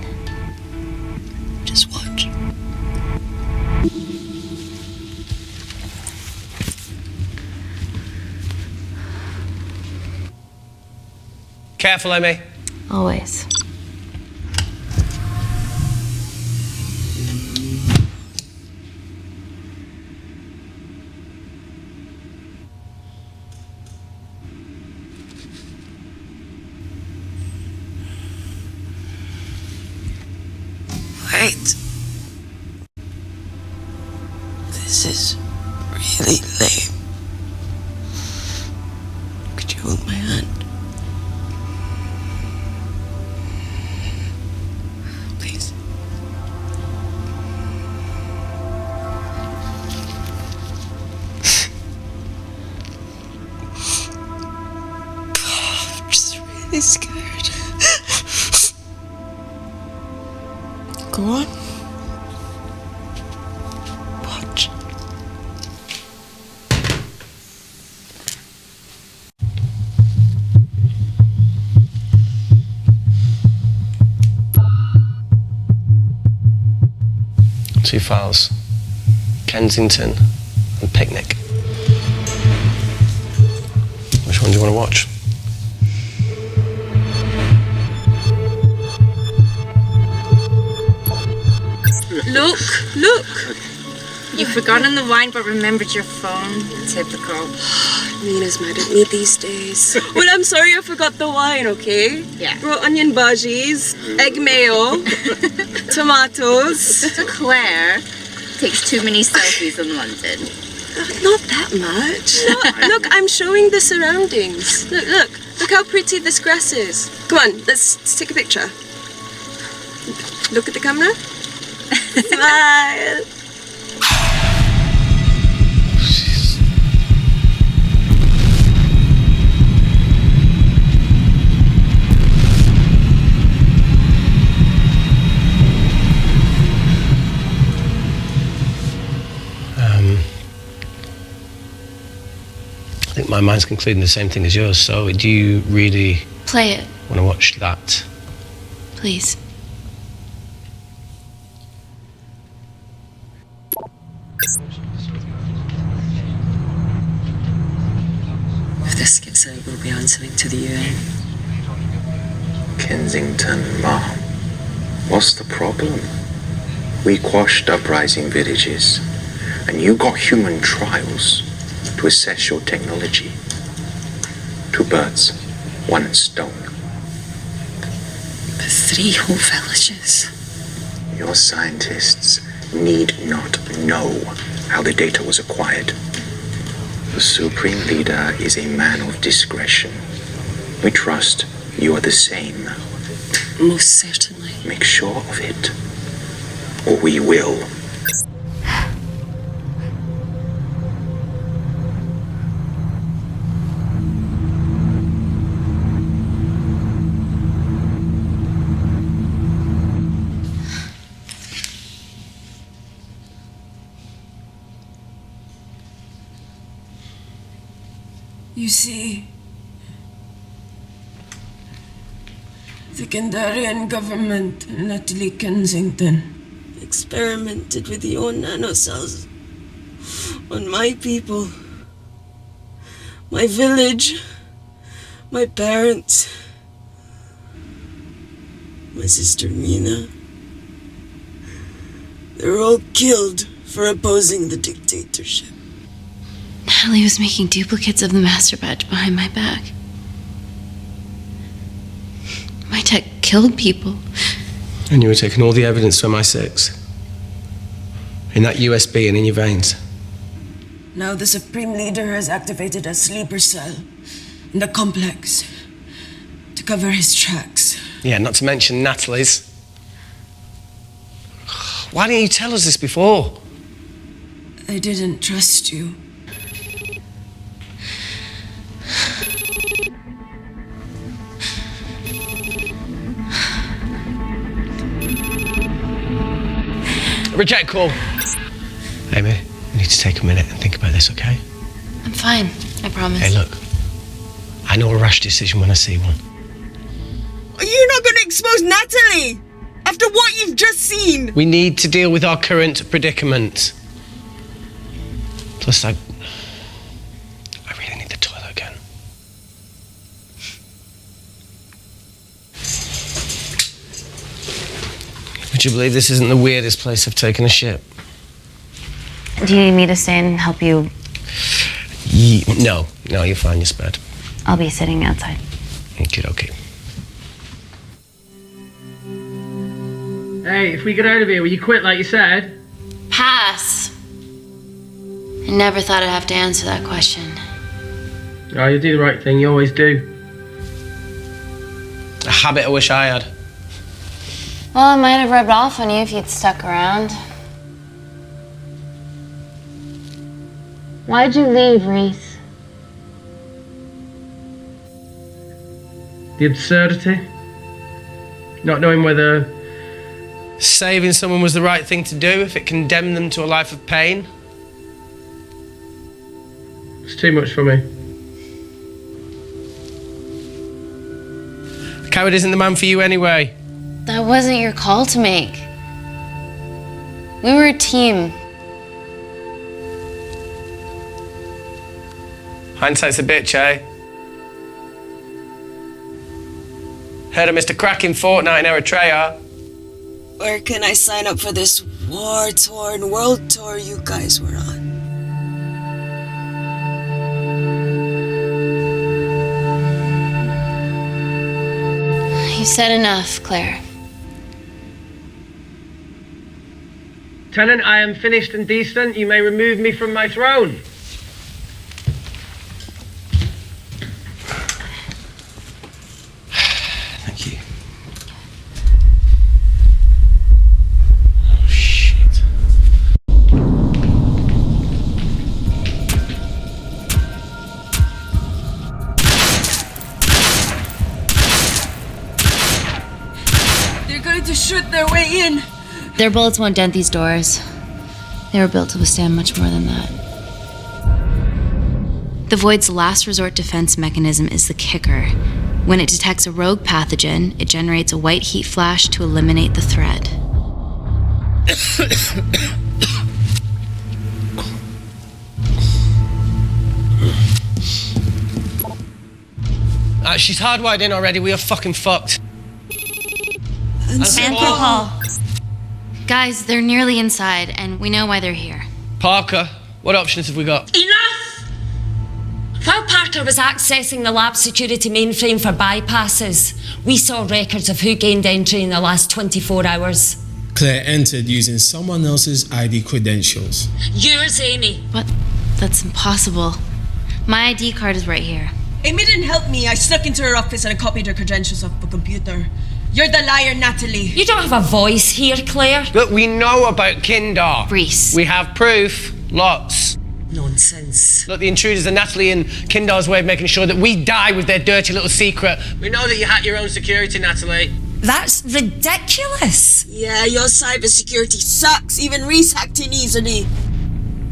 Just watch. Careful, Amy. Always. Wait. This is really lame. Could you hold my hand? Please. really scared. Go on. Watch. Two files. Kensington and Picnic. Which one do you want to watch? Look! You've forgotten the wine but remembered your phone. Typical. Mina's mad at me these days. Well, I'm sorry I forgot the wine, okay? Yeah. Raw onion bhajis, egg mayo, tomatoes. Claire takes too many selfies in London. Not that much. Look, I'm showing the surroundings. Look how pretty this grass is. Come on, let's take a picture. Look at the camera. Smile. I think my mind's concluding the same thing as yours, so do you really Play it, want to watch that? please. If this gets out, we'll be answering to the UN. Kensington, Ma. What's the problem? We quashed uprising villages, and you got human trials to assess your technology. 2 birds, 1 stone. But 3 whole villages. Your scientists need not know how the data was acquired. The Supreme Leader is a man of discretion. We trust you are the same. Most certainly. Make sure of it, or we will. You see, the Kandarian government and Natalie Kensington Experimented with your nanocells on my people, my village, my parents, my sister Mina. They were all killed for opposing the dictatorship. Natalie was making duplicates of the master badge behind my back. My tech killed people. And you were taking all the evidence from MI6? In that USB and in your veins? Now the Supreme Leader has activated a sleeper cell in the complex to cover his tracks. Yeah, not to mention Natalie's. Why didn't you tell us this before? I didn't trust you. Reject call. Amy, we need to take a minute and think about this, okay? I'm fine, I promise. Hey, look. I know a rash decision when I see one. Are you not going to expose Natalie after what you've just seen? We need to deal with our current predicament. Plus, I really need the toilet again. Would you believe this isn't the weirdest place I've taken a shit? Do you need me to stay and help you? No, you're fine, you're spared. I'll be sitting outside. Okay. Hey, if we get out of here, will you quit like you said? Pass. I never thought I'd have to answer that question. Oh, you do the right thing, you always do. A habit I wish I had. Well, I might have rubbed off on you if you'd stuck around. Why'd you leave, Reese? The absurdity. Not knowing whether saving someone was the right thing to do if it condemned them to a life of pain. it's too much for me. A coward isn't the man for you anyway. That wasn't your call to make. We were a team. Hindsight's a bitch, eh? Heard of Mr. Cracking Fortnite in Eritrea? Where can I sign up for this war-torn world tour you guys were on? You've said enough, Claire. Tenant, I am finished and decent. You may remove me from my throne. Thank you. Oh, shit. They're going to shoot their way in. Their bullets won't dent these doors. They were built to withstand much more than that. The Void's last resort defense mechanism is the kicker. When it detects a rogue pathogen, it generates a white heat flash to eliminate the threat. She's hardwired in already. We are fucking fucked. Answer Paul. Guys, they're nearly inside, and we know why they're here. Parker, what options have we got? Enough! While Parker was accessing the lab security mainframe for bypasses, we saw records of who gained entry in the last 24 hours. Claire entered using someone else's ID credentials. Yours, Amy. What? That's impossible. My ID card is right here. Amy didn't help me. I snuck into her office and I copied her credentials off a computer. You're the liar, Natalie. You don't have a voice here, Claire. Look, we know about Kindar. Reese. We have proof. Lots. Nonsense. Look, the intruders are Natalie and Kindar's way of making sure that we die with their dirty little secret. We know that you hack your own security, Natalie. That's ridiculous. Yeah, your cybersecurity sucks. Even Reese hacked in easily.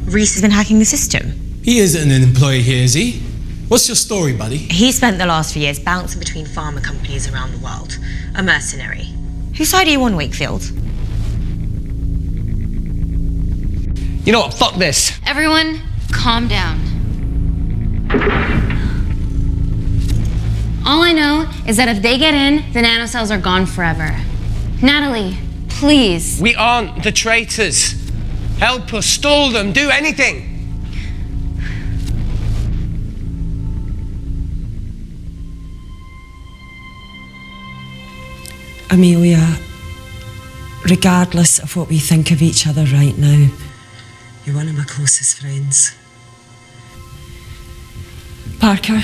Reese has been hacking the system. He isn't an employee here, is he? What's your story, buddy? He spent the last few years bouncing between pharma companies around the world. A mercenary. Whose side are you on, Wakefield? You know what? Fuck this. Everyone, calm down. All I know is that if they get in, the nanocells are gone forever. Natalie, please. We aren't the traitors. Help us, stall them, do anything. Amelia, regardless of what we think of each other right now, you're one of my closest friends. Parker?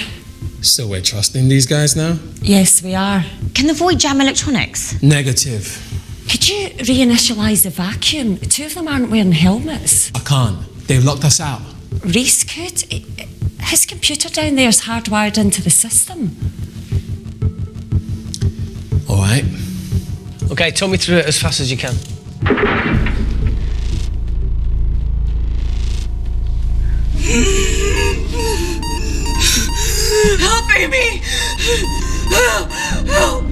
So we're trusting these guys now? Yes, we are. Can the Void jam electronics? Negative. Could you reinitialize the vacuum? Two of them aren't wearing helmets. I can't. They've locked us out. Reese could. His computer down there is hardwired into the system. All right. Okay, talk me through it as fast as you can. Help, Amy! Help!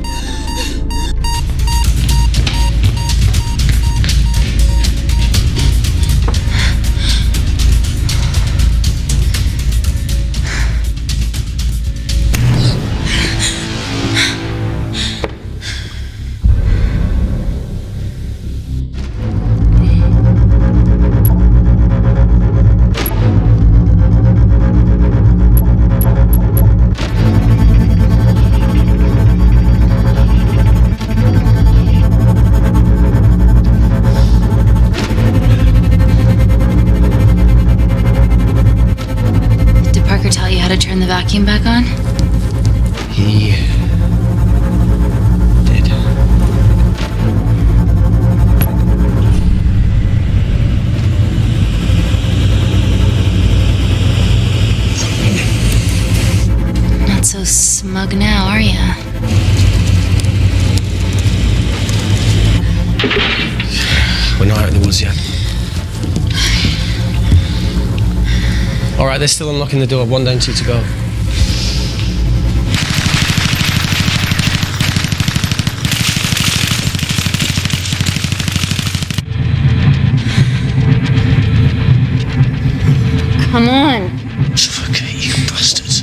To turn the vacuum back on? He did. Not so so smug now, are you? We're not out of the woods yet. All right, they're still unlocking the door. 1 down, 2 to go. Come on. Suffocate, you bastards.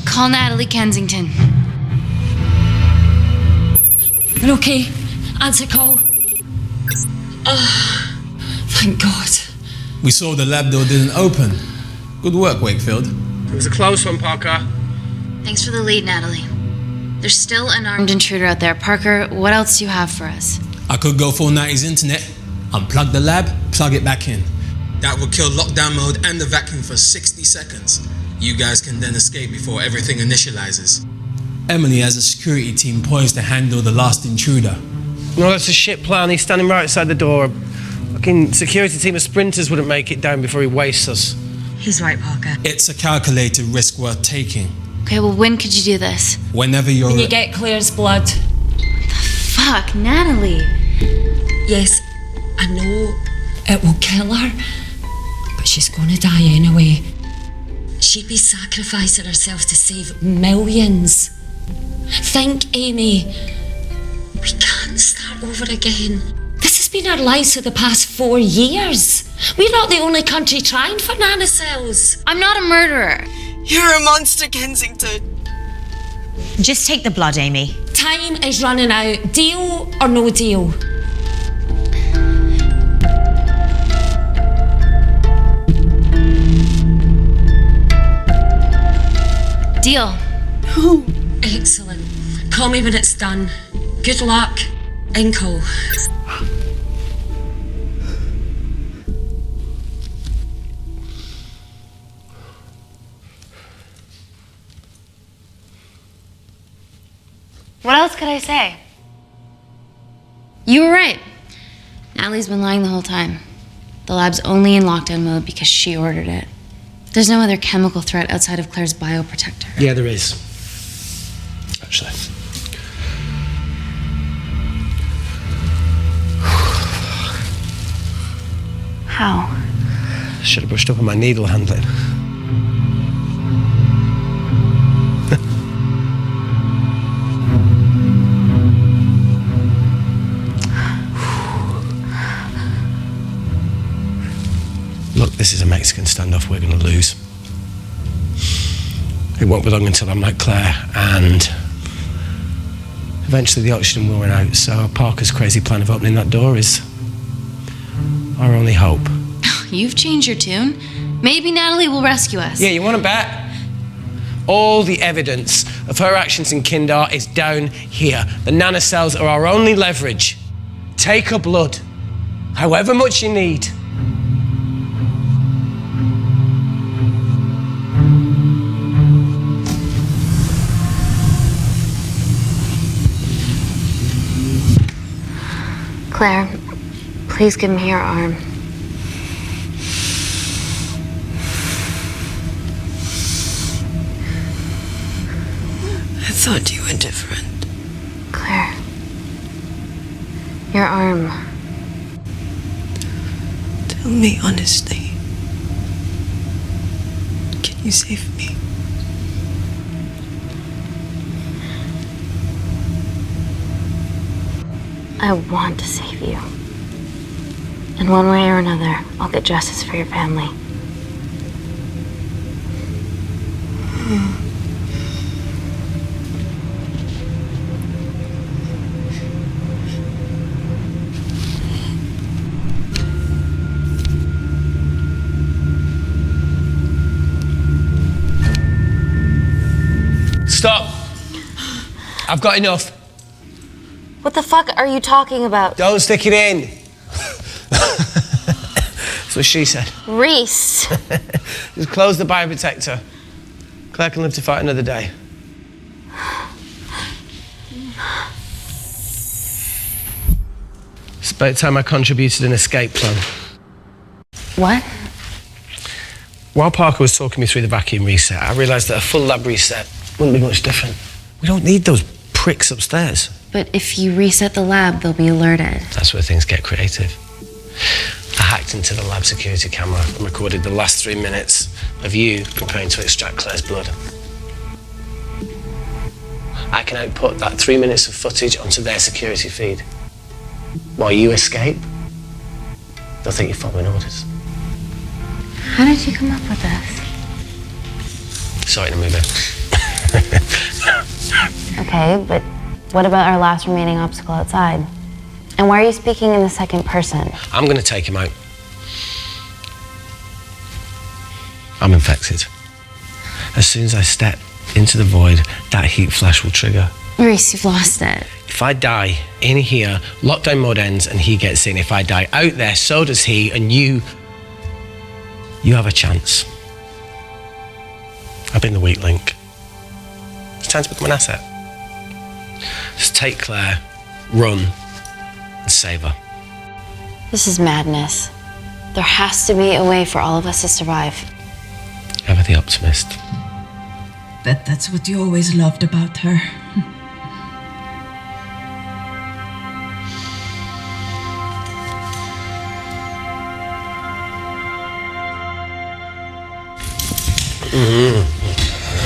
Call Natalie Kensington. You're okay? Answer call. Oh, thank God. We saw the lab door didn't open. Good work, Wakefield. It was a close one, Parker. Thanks for the lead, Natalie. There's still an armed intruder out there. Parker, what else do you have for us? I could go full 90s internet, unplug the lab, plug it back in. That would kill lockdown mode and the vacuum for 60 seconds. You guys can then escape before everything initializes. Emily has a security team poised to handle the last intruder. No, that's a shit plan. He's standing right outside the door. A fucking security team of sprinters wouldn't make it down before he wastes us. He's right, Parker. It's a calculated risk worth taking. Okay, well, when could you do this? Whenever you're... When you get Claire's blood. Fuck, Natalie. Yes, I know it will kill her, but she's gonna die anyway. She'd be sacrificing herself to save millions. Think, Amy. We can't start over again. This has been our lives for the past 4 years. We're not the only country trying for nanocells. I'm not a murderer. You're a monster, Kensington. Just take the blood, Amy. Time is running out. Deal or no deal? Deal. Excellent. Call me when it's done. Good luck. Inkle. What else could I say? You were right. Natalie's been lying the whole time. The lab's only in lockdown mode because she ordered it. There's no other chemical threat outside of Claire's bioprotector. Yeah, there is. Actually. How? Should have brushed up on my needle handling. Look, this is a Mexican standoff we're going to lose. It won't be long until I'm like Claire, and eventually the oxygen will run out, so Parker's crazy plan of opening that door is our only hope. You've changed your tune. Maybe Natalie will rescue us. Yeah, you want to bet? All the evidence of her actions in Kindar is down here. The nanocells are our only leverage. Take her blood, however much you need. Claire, please give me your arm. I thought you were different. Claire, your arm. Tell me honestly. Can you save me? I want to save you. In one way or another, I'll get justice for your family. Stop! I've got enough. What the fuck are you talking about? Don't stick it in. That's what she said. Reese! Just close the bioprotector. Claire can live to fight another day. It's about time I contributed an escape plan. What? While Parker was talking me through the vacuum reset, I realised that a full lab reset wouldn't be much different. We don't need those pricks upstairs. But if you reset the lab, they'll be alerted. That's where things get creative. I hacked into the lab security camera and recorded the last 3 minutes of you preparing to extract Claire's blood. I can output that 3 minutes of footage onto their security feed. While you escape, they'll think you're following orders. How did you come up with this? Saw it in a movie. Okay, but what about our last remaining obstacle outside? And why are you speaking in the second person? I'm going to take him out. I'm infected. As soon as I step into the void, that heat flash will trigger. Reese, you've lost it. If I die in here, lockdown mode ends and he gets in. If I die out there, so does he, and you have a chance. I've been the weak link. It's time to become an asset. Just take Claire, run, and save her. This is madness. There has to be a way for all of us to survive. Ever the optimist. That's what you always loved about her.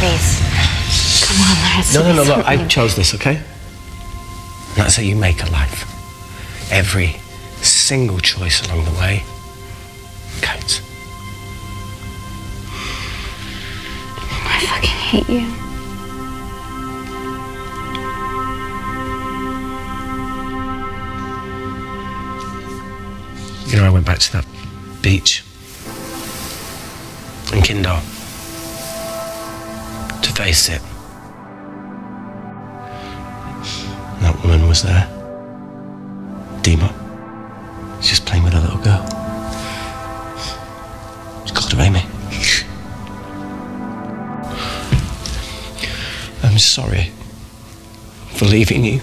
Reese, come on, there has to be No, look, something. I chose this, okay? And that's how you make a life. Every single choice along the way counts. I fucking hate you. You know, I went back to that beach in Kindar to face it. And that woman was there. Dima. She's just playing with a little girl. She called her Amy. I'm sorry for leaving you.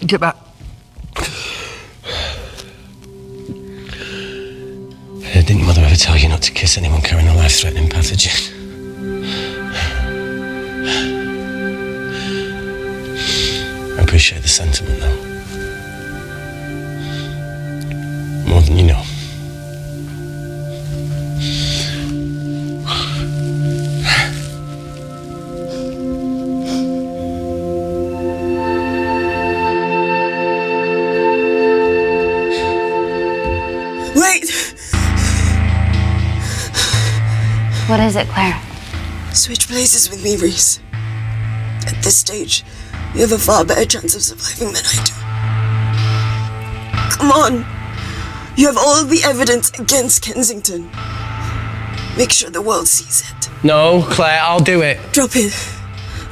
Get back. Didn't your mother ever tell you not to kiss anyone carrying a life-threatening pathogen? I appreciate the sentiment, though. More than you know. Wait! What is it, Claire? Switch places with me, Reese. At this stage, you have a far better chance of surviving than I do. Come on! You have all the evidence against Kensington. Make sure the world sees it. No, Claire, I'll do it. Drop it.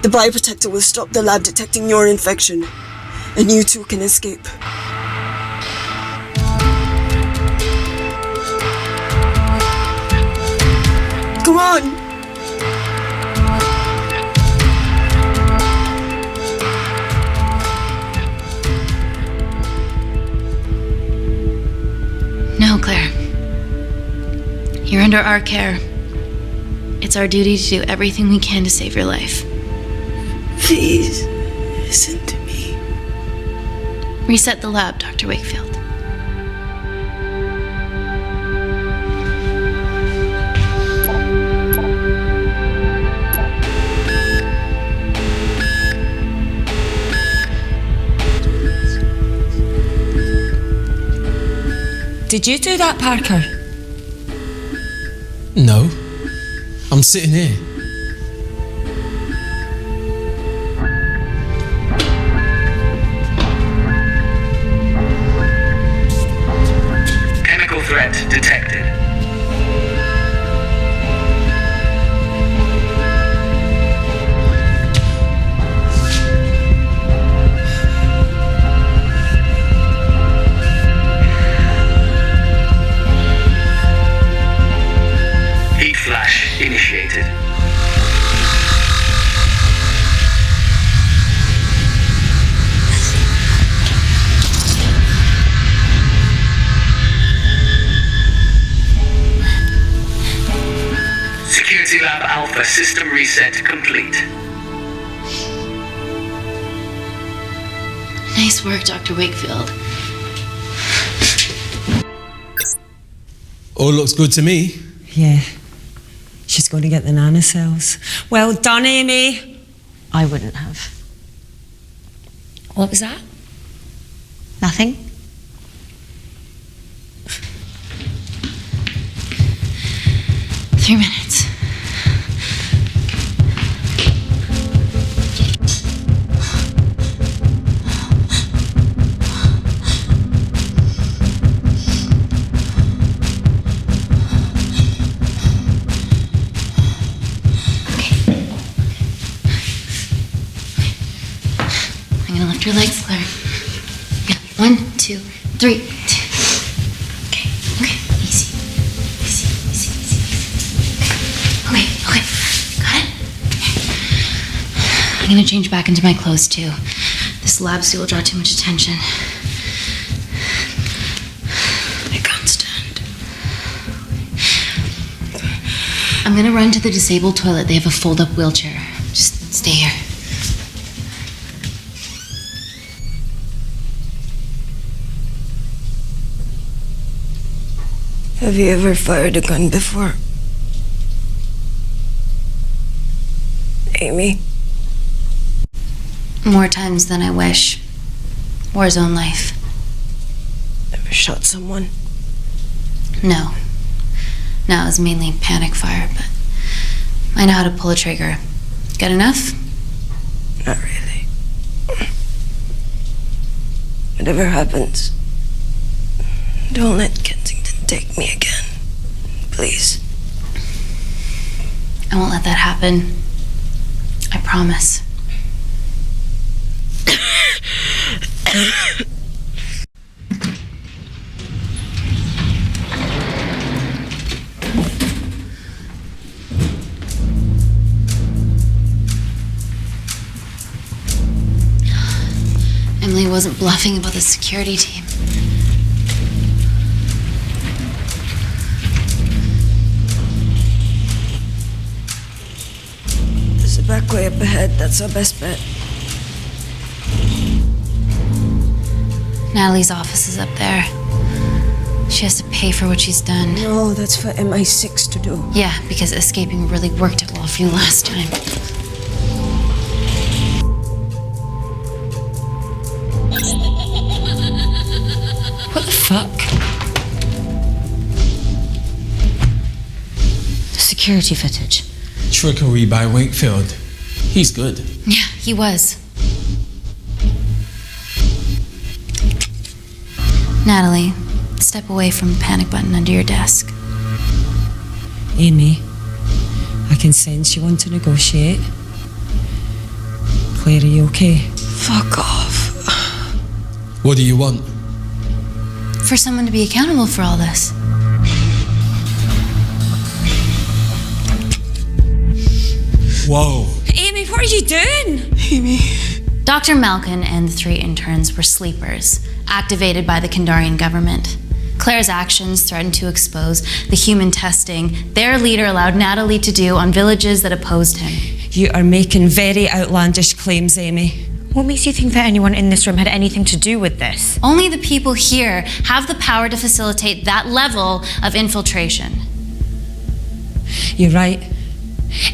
The bioprotector will stop the lab detecting your infection, and you too can escape. Come on! No, Claire. You're under our care. It's our duty to do everything we can to save your life. Please, listen to me. Reset the lab, Dr. Wakefield. Did you do that, Parker? No. I'm sitting here. Chemical threat detected. Heat flash initiated. Security Lab Alpha system reset complete. Nice work, Dr. Wakefield. All looks good to me. Yeah. She's going to get the nanocells. Well done, Amy. I wouldn't have. What was that? Nothing? Three minutes. I'm gonna lift your legs, Claire. Yeah, 1, 2, 3. Okay, easy. Okay, got it? I'm gonna change back into my clothes too. This lab suit will draw too much attention. I can't stand. I'm gonna run to the disabled toilet. They have a fold-up wheelchair. Just stay here. Have you ever fired a gun before? Amy? More times than I wish. Warzone life. Ever shot someone? No. No, it was mainly panic fire, but I know how to pull a trigger. Good enough? Not really. Whatever happens, don't let Kensington take me again. Please. I won't let that happen. I promise. Emily wasn't bluffing about the security team. There's a back way up ahead. That's our best bet. Natalie's office is up there. She has to pay for what she's done. No, that's for MI6 to do. Yeah, because escaping really worked it well for you last time. What the fuck? The security footage. Trickery by Wakefield. He's good. Yeah, he was. Natalie, step away from the panic button under your desk. Amy, I can sense you want to negotiate. Claire, are you okay? Fuck off. What do you want? For someone to be accountable for all this. Whoa. Amy, what are you doing? Amy. Dr. Malkin and the 3 interns were sleepers, activated by the Kandarian government. Claire's actions threatened to expose the human testing their leader allowed Natalie to do on villages that opposed him. You are making very outlandish claims, Amy. What makes you think that anyone in this room had anything to do with this? Only the people here have the power to facilitate that level of infiltration. You're right.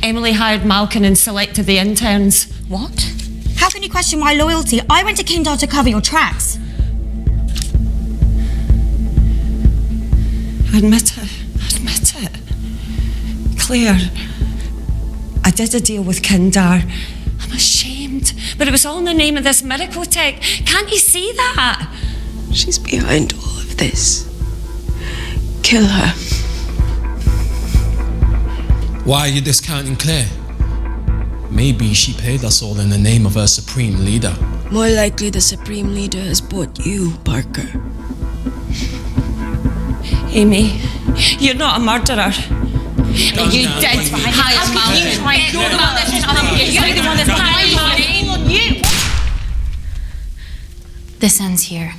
Emily hired Malkin and selected the interns. What? How can you question my loyalty? I went to Kindar to cover your tracks. Admit it. Admit it. Claire, I did a deal with Kindar. I'm ashamed, but it was all in the name of this miracle tech. Can't you see that? She's behind all of this. Kill her. Why are you discounting Claire? Maybe she paid us all in the name of her supreme leader. More likely the Supreme Leader has bought you, Parker. Amy, you're not a murderer. You did hire Malkin. You're the one that's hired you. This ends here.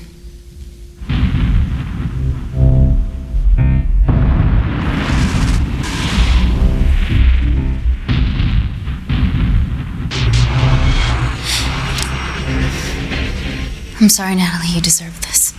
I'm sorry, Natalie, you deserve this.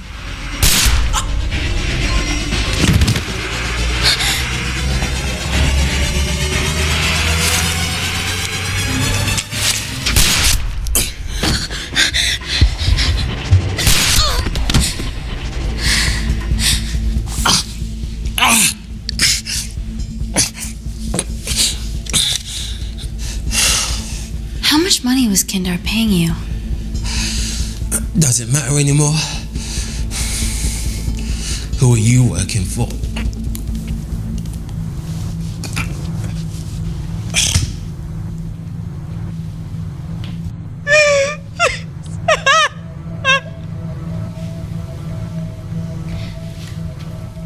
How much money was Kindar paying you? Does it matter anymore? Who are you working for?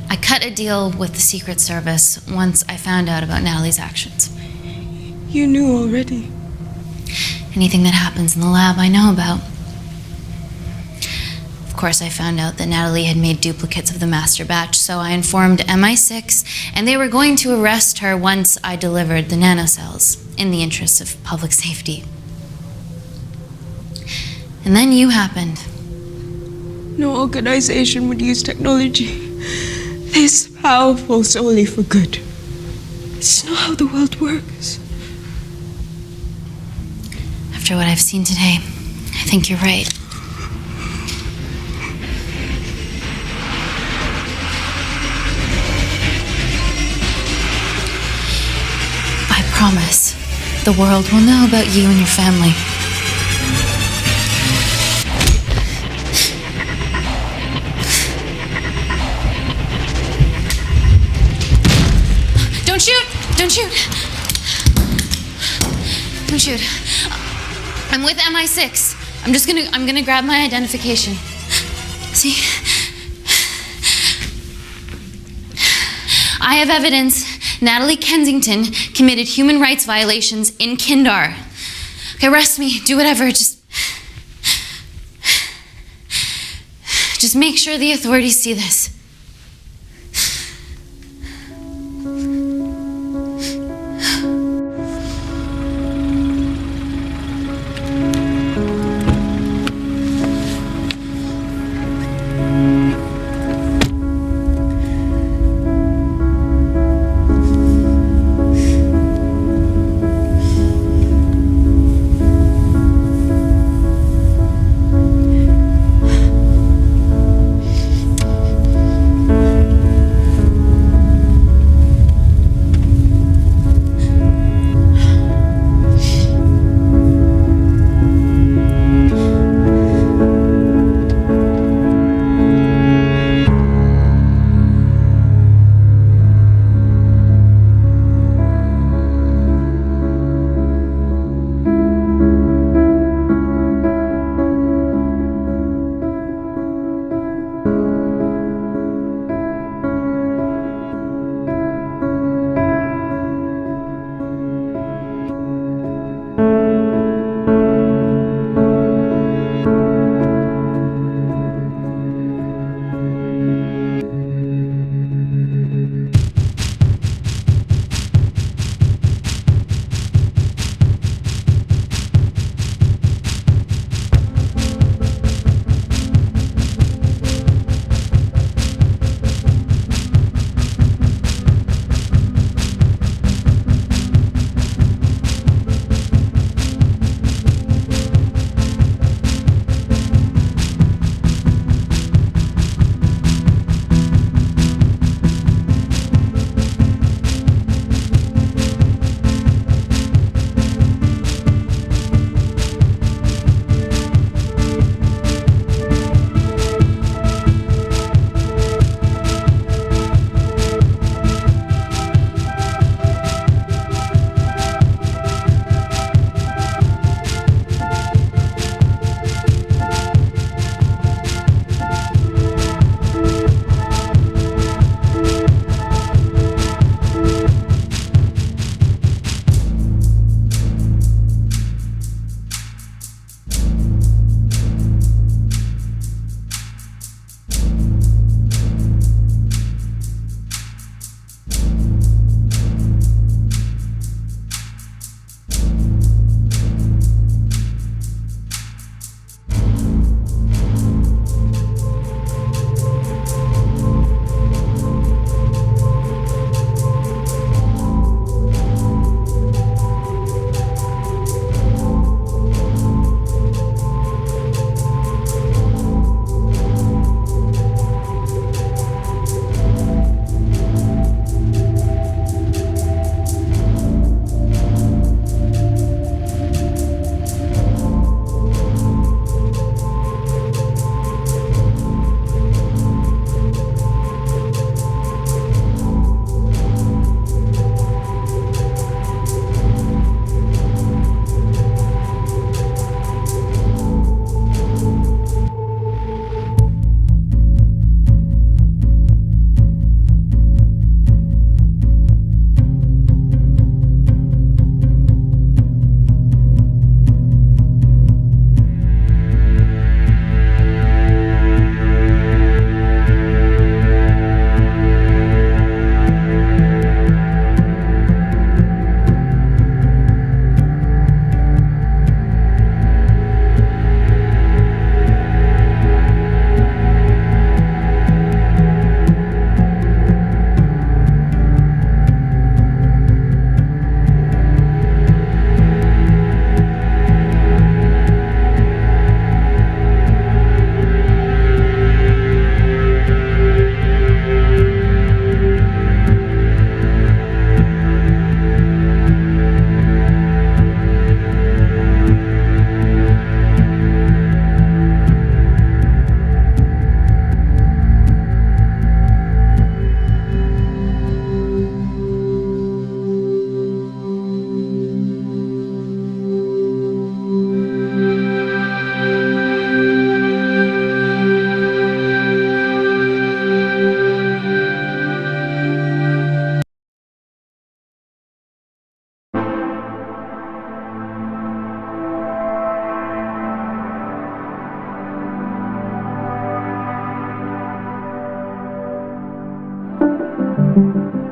I cut a deal with the Secret Service once I found out about Natalie's actions. You knew already. Anything that happens in the lab, I know about. Of course, I found out that Natalie had made duplicates of the master batch, so I informed MI6, and they were going to arrest her once I delivered the nanocells, in the interests of public safety. And then you happened. No organization would use technology this powerful solely for good. It's not how the world works. After what I've seen today, I think you're right. I promise, the world will know about you and your family. Don't shoot! Don't shoot! Don't shoot. I'm with MI6. I'm gonna grab my identification. See? I have evidence Natalie Kensington committed human rights violations in Kindar. Okay, arrest me, do whatever, just make sure the authorities see this. Thank you.